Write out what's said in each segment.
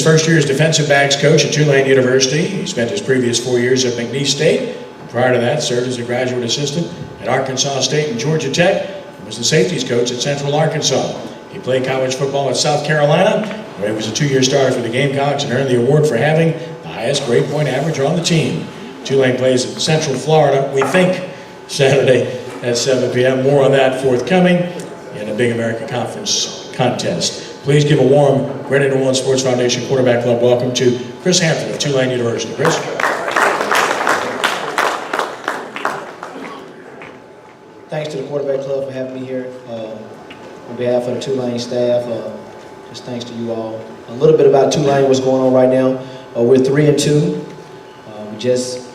his first year as defensive backs coach at Tulane University. He spent his previous 4 years at McNeese State. Prior to that, served as a graduate assistant at Arkansas State and Georgia Tech, and was the safeties coach at Central Arkansas. He played college football at South Carolina, where he was a 2-year starter for the Gamecocks and earned the award for having the highest grade point average on the team. Tulane plays at Central Florida, we think, Saturday at 7 p.m. More on that forthcoming in a Big American Conference contest. Please give a warm Greater New Orleans Sports Foundation Quarterback Club welcome to Chris Hampton of Tulane University. Chris? Thanks to the Quarterback Club for having me here. On behalf of the Tulane staff, just thanks to you all. A little bit about Tulane, what's going on right now. We're 3-2. We just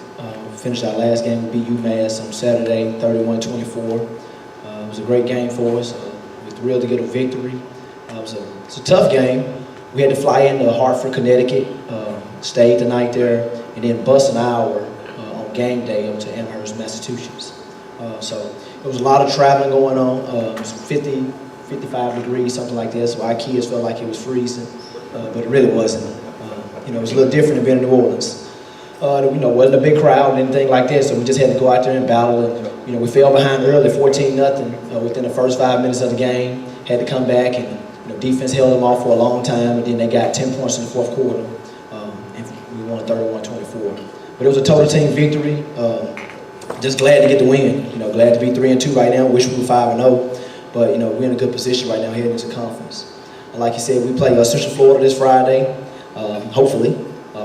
finished our last game. We beat UMass on Saturday, 31-24. It was a great game for us. We're thrilled to get a victory. It's a tough game. We had to fly into Hartford, Connecticut, stayed the night there, and then bus an hour on game day up to Amherst, Massachusetts. So there was a lot of traveling going on. It was 50, 55 degrees, something like this. So our kids felt like it was freezing, but it really wasn't. It was a little different than being in New Orleans. Wasn't a big crowd and anything like that, so we just had to go out there and battle. And we fell behind early, 14-0, within the first 5 minutes of the game. Had to come back, and defense held them off for a long time, and then they got 10 points in the fourth quarter, and we won 31-24. But it was a total team victory. Just glad to get the win. Glad to be 3-2 right now. Wish we were 5-0, but we're in a good position right now heading into conference. Like you said, we play Central Florida this Friday. Hopefully,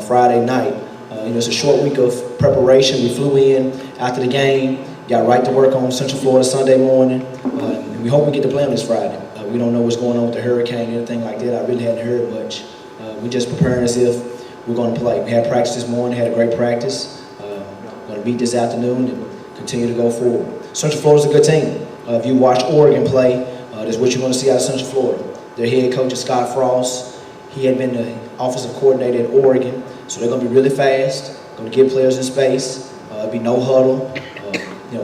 Friday night. It's a short week of preparation. We flew in after the game, got right to work on Central Florida Sunday morning, and we hope we get to play them this Friday. We don't know what's going on with the hurricane, anything like that. I really hadn't heard much. We're just preparing as if we're going to play. We had practice this morning, had a great practice. Going to meet this afternoon and continue to go forward. Central Florida's a good team. If you watch Oregon play, that's what you're going to see out of Central Florida. Their head coach is Scott Frost. He had been the offensive coordinator at Oregon, so they're going to be really fast, going to give players in space. It'll be no huddle,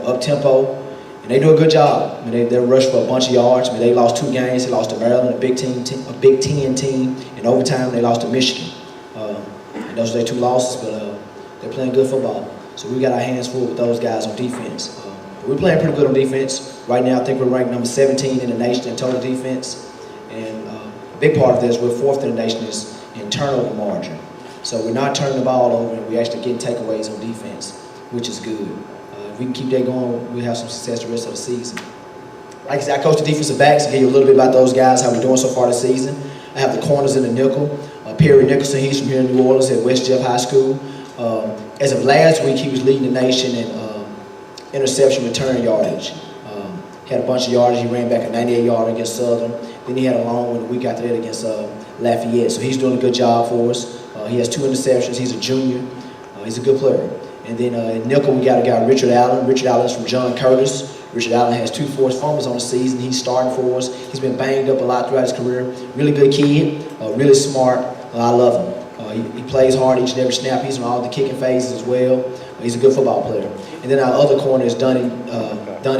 up-tempo. And they do a good job. They rush for a bunch of yards. They lost 2 games. They lost to Maryland, a Big Ten team. In overtime, they lost to Michigan. And those are their 2 losses, but they're playing good football. So we got our hands full with those guys on defense. We're playing pretty good on defense. Right now, I think we're ranked number 17 in the nation in total defense. And a big part of this, we're 4th in the nation is in turnover margin. So we're not turning the ball over, and we're actually getting takeaways on defense, which is good. If we can keep that going, we'll have some success the rest of the season. Like I said, I coach the defensive backs. I'll give you a little bit about those guys, how we're doing so far this season. I have the corners in the nickel. Perry Nicholson, he's from here in New Orleans at West Jeff High School. As of last week, he was leading the nation in interception return yardage. Had a bunch of yardage. He ran back a 98-yarder against Southern. Then he had a long one the week after that against Lafayette. So he's doing a good job for us. He has 2 interceptions. He's a junior. He's a good player. And then at nickel, we got a guy, Richard Allen. Richard Allen's from John Curtis. Richard Allen has 2 forced fumbles on the season. He's starting for us. He's been banged up a lot throughout his career. Really good kid, really smart. I love him. He plays hard each and every snap. He's on all the kicking phases as well. He's a good football player. And then our other corner is Donnie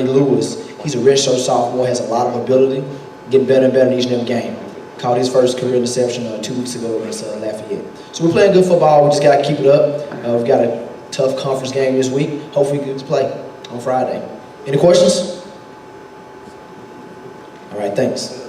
Lewis. He's a redshirt sophomore, has a lot of ability, getting better and better in each and every game. Caught his first career interception 2 weeks ago against Lafayette. So we're playing good football. We just got to keep it up. We've got a tough conference game this week. Hopefully we get to play on Friday. Any questions? All right, thanks.